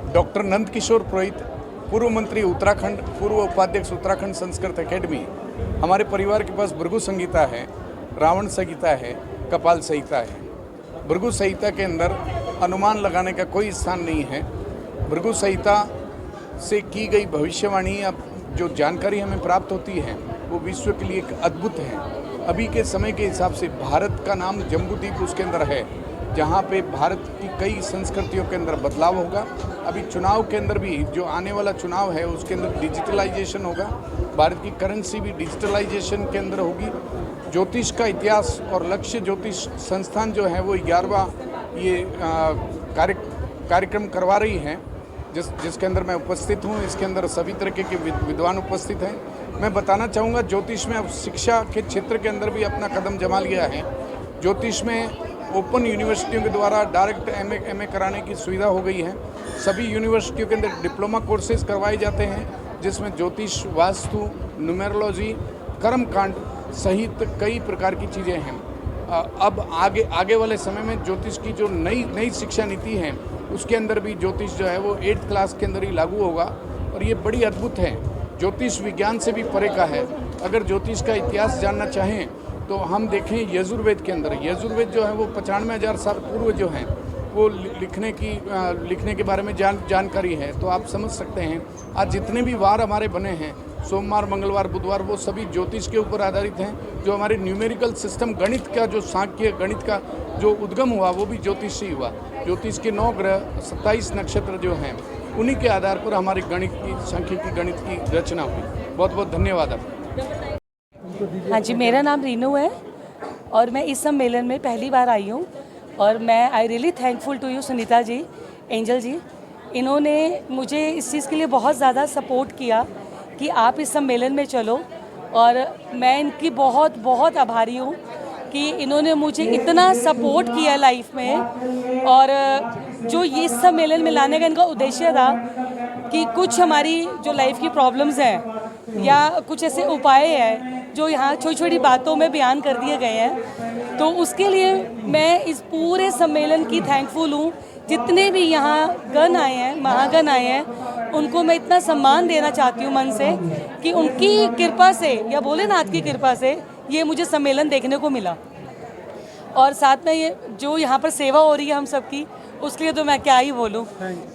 Doctor Nand Kishore पुरोहित, पूर्व मंत्री उत्तराखंड, पूर्व उपाध्यक्ष उत्तराखंड संस्कृत एकेडमी। हमारे परिवार के पास भृगु संहिता है, रावण संहिता है, कपाल संहिता है। भृगु संहिता के अंदर अनुमान लगाने का कोई स्थान नहीं है। भृगु संहिता से की गई भविष्यवाणी या जो जानकारी हमें प्राप्त होती है वो विश्व के लिए एक अद्भुत है। अभी के समय के हिसाब से भारत का नाम जम्बूद्वीप उसके अंदर है, जहाँ पे भारत की कई संस्कृतियों के अंदर बदलाव होगा। अभी चुनाव के अंदर भी जो आने वाला चुनाव है उसके अंदर डिजिटलाइजेशन होगा, भारत की करेंसी भी डिजिटलाइजेशन के अंदर होगी। ज्योतिष का इतिहास और लक्ष्य ज्योतिष संस्थान जो है वो 11वां ये कार्यक्रम करवा रही है, जिसके अंदर मैं उपस्थित हूँ। इसके अंदर सभी तरीके के विद्वान उपस्थित हैं। मैं बताना चाहूँगा ज्योतिष में अब शिक्षा के क्षेत्र के अंदर भी अपना कदम जमा लिया है। ज्योतिष में ओपन यूनिवर्सिटियों के द्वारा डायरेक्ट एमए कराने की सुविधा हो गई है। सभी यूनिवर्सिटियों के अंदर डिप्लोमा कोर्सेज करवाए जाते हैं, जिसमें ज्योतिष, वास्तु, न्यूमेरोलॉजी, कर्मकांड सहित कई प्रकार की चीज़ें हैं। अब आगे वाले समय में ज्योतिष की जो नई शिक्षा नीति है उसके अंदर भी ज्योतिष जो है वो 8th क्लास के अंदर ही लागू होगा और ये बड़ी अद्भुत है। ज्योतिष विज्ञान से भी परे का है। अगर ज्योतिष का इतिहास जानना चाहें तो हम देखें यजुर्वेद के अंदर, यजुर्वेद जो है वो 95,000 साल पूर्व जो हैं वो लिखने के बारे में जानकारी है। तो आप समझ सकते हैं आज जितने भी वार हमारे बने हैं, सोमवार, मंगलवार, बुधवार, वो सभी ज्योतिष के ऊपर आधारित हैं। जो हमारे न्यूमेरिकल सिस्टम, गणित का जो सांख्य गणित का जो उद्गम हुआ वो भी ज्योतिष से ही हुआ। ज्योतिष के 9 ग्रह, 27 नक्षत्र जो हैं उन्हीं के आधार पर हमारे गणित की, सांख्यिकी गणित की रचना हुई। बहुत बहुत धन्यवाद आपका। हाँ जी, मेरा नाम रीनू है और मैं इस सम्मेलन में पहली बार आई हूँ और मैं I really thankful to you Sunita ji, Angel ji. इन्होंने मुझे इस चीज़ के लिए बहुत ज़्यादा सपोर्ट किया कि आप इस सम्मेलन में चलो, और मैं इनकी बहुत बहुत आभारी हूँ कि इन्होंने मुझे इतना सपोर्ट किया लाइफ में। और जो ये इस सम्मेलन में लाने का इनका उद्देश्य था कि कुछ हमारी जो लाइफ की प्रॉब्लम्स हैं या कुछ ऐसे उपाय हैं जो यहाँ छोटी छोटी बातों में बयान कर दिए गए हैं, तो उसके लिए मैं इस पूरे सम्मेलन की थैंकफुल हूँ। जितने भी यहाँ गण आए हैं, महागण आए हैं, उनको मैं इतना सम्मान देना चाहती हूँ मन से कि उनकी कृपा से या भोलेनाथ की कृपा से ये मुझे सम्मेलन देखने को मिला। और साथ में ये जो यहाँ पर सेवा हो रही है हम सबकी, उसके लिए तो मैं क्या ही बोलूँ।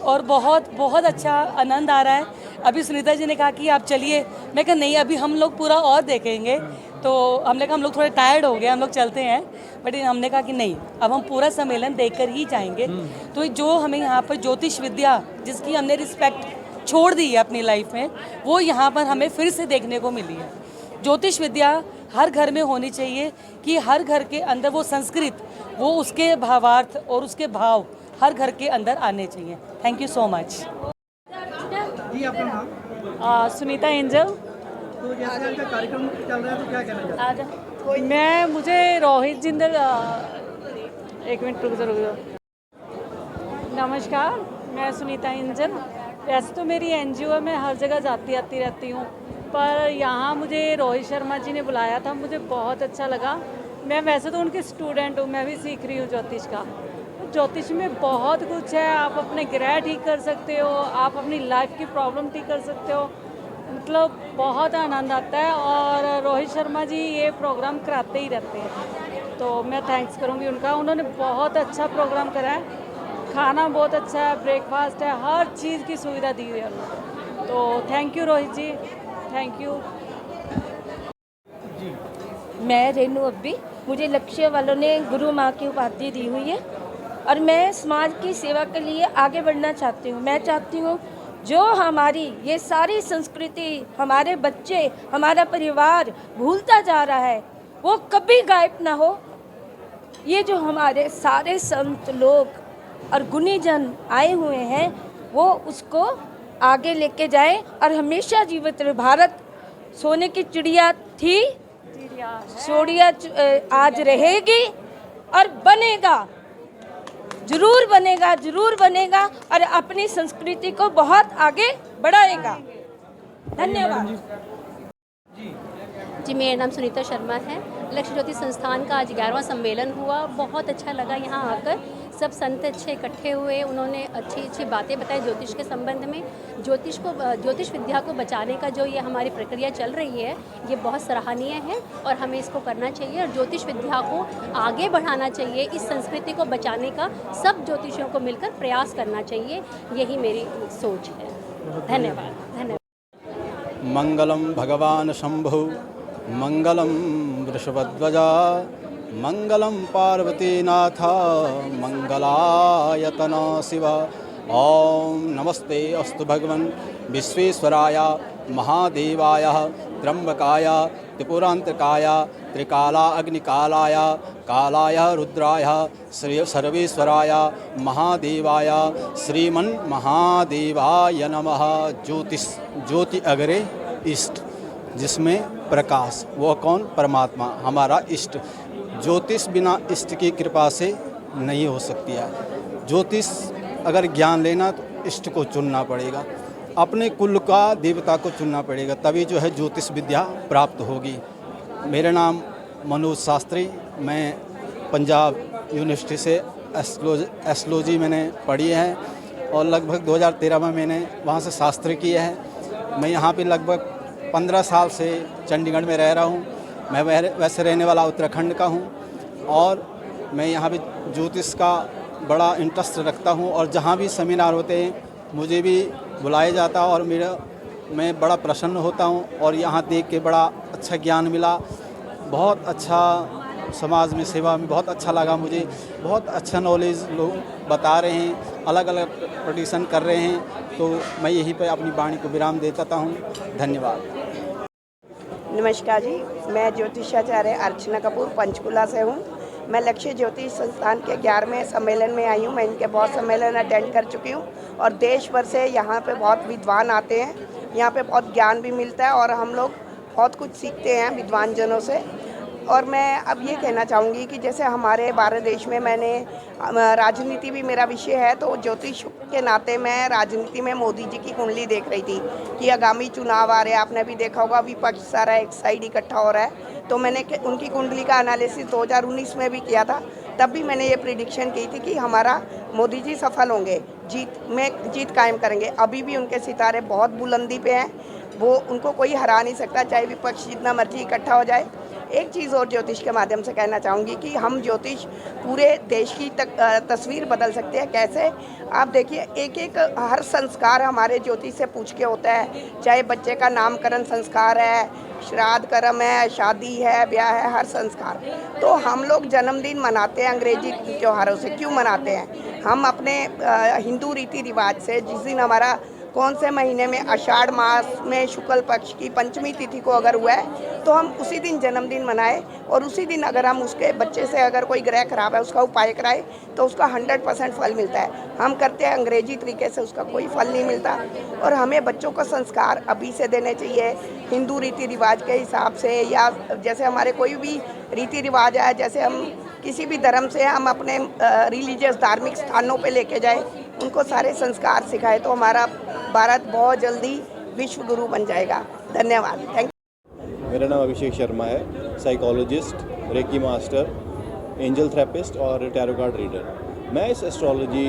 और बहुत बहुत अच्छा आनंद आ रहा है। अभी सुनीता जी ने कहा कि आप चलिए, मैं कहा नहीं, अभी हम लोग पूरा और देखेंगे। तो हमने कहा हम लोग थोड़े टायर्ड हो गए, हम लोग चलते हैं, बट हमने कहा कि नहीं, अब हम पूरा सम्मेलन देखकर ही जाएंगे। तो जो हमें यहाँ पर ज्योतिष विद्या, जिसकी हमने रिस्पेक्ट छोड़ दी है अपनी लाइफ में, वो यहाँ पर हमें फिर से देखने को मिली है। ज्योतिष विद्या हर घर में होनी चाहिए कि हर घर के अंदर वो संस्कृत, वो उसके भावार्थ और उसके भाव हर घर के अंदर आने चाहिए। Thank you so much. जी, आपका नाम? सुनीता एंजल। तो जैसे आज का कार्यक्रम चल रहा है तो क्या कहना चाहते हैं? मुझे रोहित जिंदल, एक मिनट रुक जाओ। नमस्कार, मैं सुनीता एंजल। वैसे तो मेरी एनजीओ है, मैं हर जगह जाती आती रहती हूँ, पर यहाँ मुझे रोहित शर्मा जी ने बुलाया था, मुझे बहुत अच्छा लगा। मैं वैसे तो उनकी स्टूडेंट हूँ, मैं भी सीख रही हूँ ज्योतिष का। ज्योतिष में बहुत कुछ है, आप अपने ग्रह ठीक कर सकते हो, आप अपनी लाइफ की प्रॉब्लम ठीक कर सकते हो, मतलब बहुत आनंद आता है। और रोहित शर्मा जी ये प्रोग्राम कराते ही रहते हैं, तो मैं थैंक्स करूँगी उनका। उन्होंने बहुत अच्छा प्रोग्राम करा है, खाना बहुत अच्छा है, ब्रेकफास्ट है, हर चीज़ की सुविधा दी है उन्होंने। तो thank you Rohit ji, thank you. मैं रेनू अब्बी, मुझे लक्ष्य वालों ने गुरु माँ की उपाधि दी हुई है और मैं समाज की सेवा के लिए आगे बढ़ना चाहती हूँ। मैं चाहती हूँ जो हमारी ये सारी संस्कृति, हमारे बच्चे, हमारा परिवार भूलता जा रहा है, वो कभी गायब ना हो। ये जो हमारे सारे संत लोग और गुणीजन आए हुए हैं, वो उसको आगे लेके जाएं और हमेशा जीवित रहे। भारत सोने की चिड़िया थी, चिड़िया आज रहेगी और बनेगा, जरूर बनेगा, जरूर बनेगा और अपनी संस्कृति को बहुत आगे बढ़ाएगा। धन्यवाद। जी, मेरा नाम सुनीता शर्मा है। लक्ष्य ज्योति संस्थान का आज 11वां सम्मेलन हुआ, बहुत अच्छा लगा यहाँ आकर। सब संत अच्छे इकट्ठे हुए, उन्होंने अच्छी अच्छी बातें बताई ज्योतिष के संबंध में। ज्योतिष विद्या को बचाने का जो ये हमारी प्रक्रिया चल रही है, ये बहुत सराहनीय है और हमें इसको करना चाहिए और ज्योतिष विद्या को आगे बढ़ाना चाहिए। इस संस्कृति को बचाने का सब ज्योतिषियों को मिलकर प्रयास करना चाहिए, यही मेरी सोच है। धन्यवाद। मंगलम भगवान शंभु, मंगलम वृषभध्वजा, मंगलम पार्वतीनाथ, मंगलायतन शिव। ओम नमस्ते अस्तु भगवन् विश्वेश्वराय महादेवाय त्र्यंबकाय त्रिपुरांतकाय त्रिकाला अग्निकालाय कालाय रुद्राय श्री सर्वेश्वराय महादेवाय श्रीमन् महादेवाय नमः। ज्योति अग्रे इष्ट, जिसमें प्रकाश, वो कौन? परमात्मा, हमारा इष्ट। ज्योतिष बिना इष्ट की कृपा से नहीं हो सकती है। ज्योतिष अगर ज्ञान लेना तो इष्ट को चुनना पड़ेगा, अपने कुल का देवता को चुनना पड़ेगा, तभी जो है ज्योतिष विद्या प्राप्त होगी। मेरा नाम मनोज शास्त्री, मैं पंजाब यूनिवर्सिटी से एस्ट्रोलॉजी मैंने पढ़ी है और लगभग 2013 में मैंने वहाँ से शास्त्र किया है। मैं यहाँ पे लगभग 15 साल से चंडीगढ़ में रह रहा हूँ। मैं वैसे रहने वाला उत्तराखंड का हूँ और मैं यहाँ पे ज्योतिष का बड़ा इंटरेस्ट रखता हूँ और जहाँ भी सेमिनार होते हैं मुझे भी बुलाया जाता है और मैं बड़ा प्रसन्न होता हूँ और यहाँ देख के बड़ा अच्छा ज्ञान मिला, बहुत अच्छा समाज में सेवा में बहुत अच्छा लगा मुझे। बहुत अच्छा नॉलेज लोग बता रहे हैं, अलग अलग प्रोडिक्शन कर रहे हैं, तो मैं यहीं पर अपनी वाणी को विराम देता हूँ। धन्यवाद। नमस्कार जी, मैं ज्योतिषाचार्य अर्चना कपूर पंचकुला से हूँ। मैं लक्ष्य ज्योतिष संस्थान के 11वें सम्मेलन में आई हूँ। मैं इनके बहुत सम्मेलन अटेंड कर चुकी हूँ और देश भर से यहाँ पे बहुत विद्वान आते हैं। यहाँ पे बहुत ज्ञान भी मिलता है और हम लोग बहुत कुछ सीखते हैं विद्वान जनों से। और मैं अब ये कहना चाहूँगी कि जैसे हमारे भारत देश में मैंने राजनीति भी मेरा विषय है, तो ज्योतिष के नाते मैं राजनीति में मोदी जी की कुंडली देख रही थी कि आगामी चुनाव आ रहे हैं। आपने भी देखा होगा, विपक्ष सारा एक साइड इकट्ठा हो रहा है। तो मैंने उनकी कुंडली का एनालिसिस 2019 में भी किया था। तब भी मैंने ये प्रिडिक्शन की थी कि हमारा मोदी जी सफल होंगे, जीत कायम करेंगे। अभी भी उनके सितारे बहुत बुलंदी पे हैं, वो उनको कोई हरा नहीं सकता, चाहे विपक्ष जितना मर्जी इकट्ठा हो जाए। एक चीज़ और ज्योतिष के माध्यम से कहना चाहूँगी कि हम ज्योतिष पूरे देश की तस्वीर बदल सकते हैं। कैसे? आप देखिए, एक हर संस्कार हमारे ज्योतिष से पूछ के होता है, चाहे बच्चे का नामकरण संस्कार है, श्राद्ध कर्म है, शादी है, ब्याह है, हर संस्कार। तो हम लोग जन्मदिन मनाते हैं अंग्रेजी त्योहारों से। क्यों मनाते हैं? हम अपने हिंदू रीति रिवाज से, जिस दिन हमारा कौन से महीने में आषाढ़ मास में शुक्ल पक्ष की पंचमी तिथि को अगर हुआ है तो हम उसी दिन जन्मदिन मनाए और उसी दिन अगर हम उसके बच्चे से अगर कोई ग्रह खराब है उसका उपाय कराए तो उसका 100% फल मिलता है। हम करते हैं अंग्रेजी तरीके से, उसका कोई फल नहीं मिलता। और हमें बच्चों को संस्कार अभी से देने चाहिए हिंदू रीति रिवाज के हिसाब से, या जैसे हमारे कोई भी रीति रिवाज है, जैसे हम किसी भी धर्म से हम अपने रिलीजियस धार्मिक स्थानों पे लेके जाए, उनको सारे संस्कार सिखाए, तो हमारा भारत बहुत जल्दी विश्व गुरु बन जाएगा। धन्यवाद। Thank you. मेरा नाम अभिषेक शर्मा है, psychologist, reiki master, angel therapist और टैरो कार्ड रीडर। मैं इस एस्ट्रोलॉजी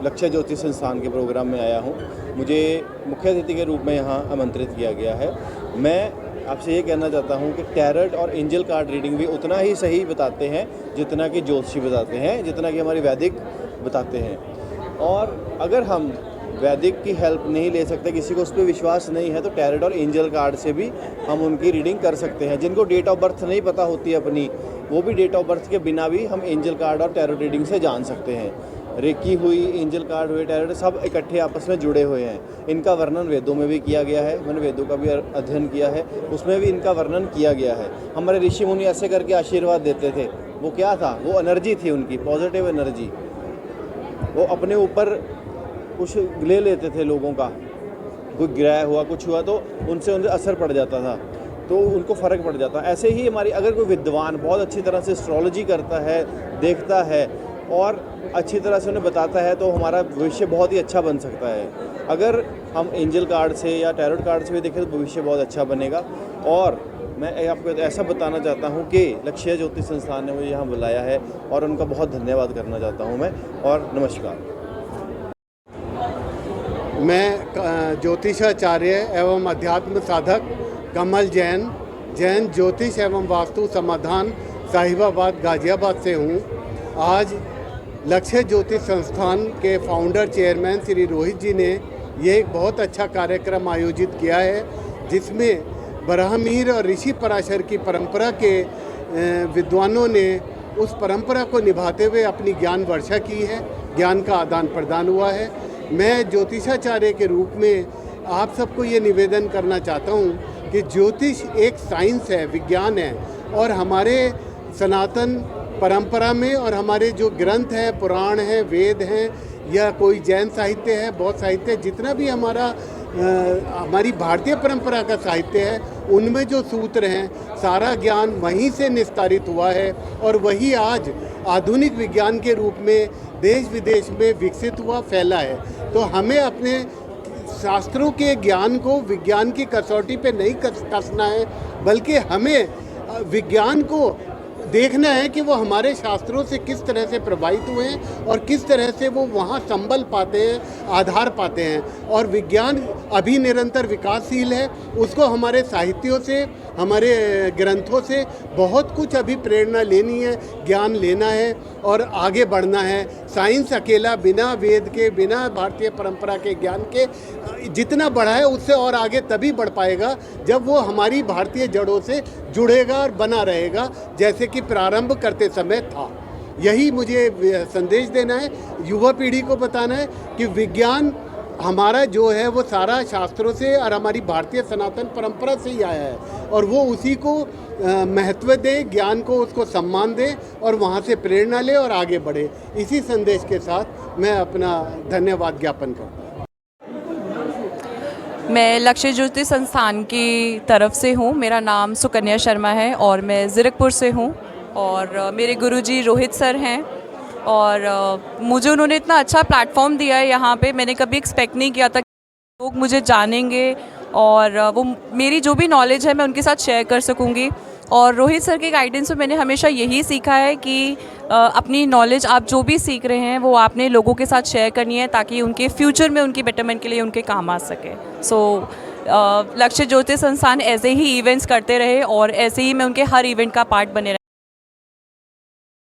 लक्ष्य ज्योतिष संस्थान के प्रोग्राम में आया हूँ। मुझे मुख्य अतिथि के रूप में यहाँ आमंत्रित किया गया है। मैं आपसे ये कहना चाहता हूँ कि टैरोट और एंजल कार्ड रीडिंग भी उतना ही सही बताते हैं जितना कि ज्योतिषी बताते हैं, जितना कि हमारी वैदिक बताते हैं। और अगर हम वैदिक की हेल्प नहीं ले सकते, किसी को उस पर विश्वास नहीं है, तो टैरोट और एंजल कार्ड से भी हम उनकी रीडिंग कर सकते हैं। जिनको डेट ऑफ बर्थ नहीं पता होती है अपनी, वो भी डेट ऑफ बर्थ के बिना भी हम एंजल कार्ड और टैरोट रीडिंग से जान सकते हैं। रेकी हुई, एंजल कार्ड हुए, टैरोट, सब इकट्ठे आपस में जुड़े हुए हैं। इनका वर्णन वेदों में भी किया गया है, मैंने वेदों का भी अध्ययन किया है, उसमें भी इनका वर्णन किया गया है। हमारे ऋषि मुनि ऐसे करके आशीर्वाद देते थे। वो क्या था? वो एनर्जी थी उनकी, पॉजिटिव एनर्जी। वो अपने ऊपर कुछ ले लेते थे लोगों का, कोई ग्रह हुआ, कुछ हुआ तो उनसे असर पड़ जाता था, तो उनको फ़र्क पड़ जाता। ऐसे ही हमारी अगर कोई विद्वान बहुत अच्छी तरह से एस्ट्रोलॉजी करता है, देखता है और अच्छी तरह से उन्हें बताता है, तो हमारा भविष्य बहुत ही अच्छा बन सकता है। अगर हम एंजल कार्ड से या टैरोट कार्ड से भी देखें तो भविष्य बहुत अच्छा बनेगा। और मैं आपको ऐसा बताना चाहता हूँ कि लक्ष्य ज्योति संस्थान ने मुझे यहाँ बुलाया है और उनका बहुत धन्यवाद करना चाहता हूँ मैं। और नमस्कार। मैं ज्योतिषाचार्य एवं अध्यात्म साधक कमल जैन ज्योतिष एवं वास्तु समाधान साहिबाबाद गाजियाबाद से हूँ। आज लक्ष्य ज्योतिष संस्थान के फाउंडर चेयरमैन श्री रोहित जी ने ये एक बहुत अच्छा कार्यक्रम आयोजित किया है, जिसमें बराहमीर और ऋषि पराशर की परंपरा के विद्वानों ने उस परंपरा को निभाते हुए अपनी ज्ञान वर्षा की है, ज्ञान का आदान प्रदान हुआ है। मैं ज्योतिषाचार्य के रूप में आप सबको ये निवेदन करना चाहता हूँ कि ज्योतिष एक साइंस है, विज्ञान है, और हमारे सनातन परंपरा में और हमारे जो ग्रंथ हैं, पुराण हैं, वेद हैं, या कोई जैन साहित्य है, बौद्ध साहित्य, जितना भी हमारी भारतीय परंपरा का साहित्य है, उनमें जो सूत्र हैं, सारा ज्ञान वहीं से निस्तारित हुआ है और वही आज आधुनिक विज्ञान के रूप में देश विदेश में विकसित हुआ, फैला है। तो हमें अपने शास्त्रों के ज्ञान को विज्ञान की कसौटी पे नहीं कसना है, बल्कि हमें विज्ञान को देखना है कि वो हमारे शास्त्रों से किस तरह से प्रभावित हुए हैं और किस तरह से वो वहाँ संबल पाते हैं, आधार पाते हैं। और विज्ञान अभी निरंतर विकासशील है, उसको हमारे साहित्यों से, हमारे ग्रंथों से बहुत कुछ अभी प्रेरणा लेनी है, ज्ञान लेना है और आगे बढ़ना है। साइंस अकेला बिना वेद के, बिना भारतीय परंपरा के ज्ञान के जितना बढ़ा है, उससे और आगे तभी बढ़ पाएगा जब वो हमारी भारतीय जड़ों से जुड़ेगा और बना रहेगा, जैसे कि प्रारंभ करते समय था। यही मुझे संदेश देना है, युवा पीढ़ी को बताना है कि विज्ञान हमारा जो है वो सारा शास्त्रों से और हमारी भारतीय सनातन परंपरा से ही आया है, और वो उसी को महत्व दें, ज्ञान को उसको सम्मान दें और वहाँ से प्रेरणा ले और आगे बढ़े। इसी संदेश के साथ मैं अपना धन्यवाद ज्ञापन करता हूँ। मैं लक्ष्य ज्योति संस्थान की तरफ से हूँ। मेरा नाम सुकन्या शर्मा है और मैं ज़ीरकपुर से हूँ, और मेरे गुरुजी रोहित सर हैं, और मुझे उन्होंने इतना अच्छा प्लेटफॉर्म दिया है यहाँ पे। मैंने कभी एक्सपेक्ट नहीं किया था कि लोग मुझे जानेंगे और वो मेरी जो भी नॉलेज है मैं उनके साथ शेयर कर सकूँगी। और रोहित सर के गाइडेंस में मैंने हमेशा यही सीखा है कि अपनी नॉलेज आप जो भी सीख रहे हैं वो आपने लोगों के साथ शेयर करनी है, ताकि उनके फ्यूचर में उनकी बेटरमेंट के लिए उनके काम आ सके। सो लक्ष्य ज्योति संस्थान ऐसे ही इवेंट्स करते रहे और ऐसे ही मैं उनके हर इवेंट का पार्ट बने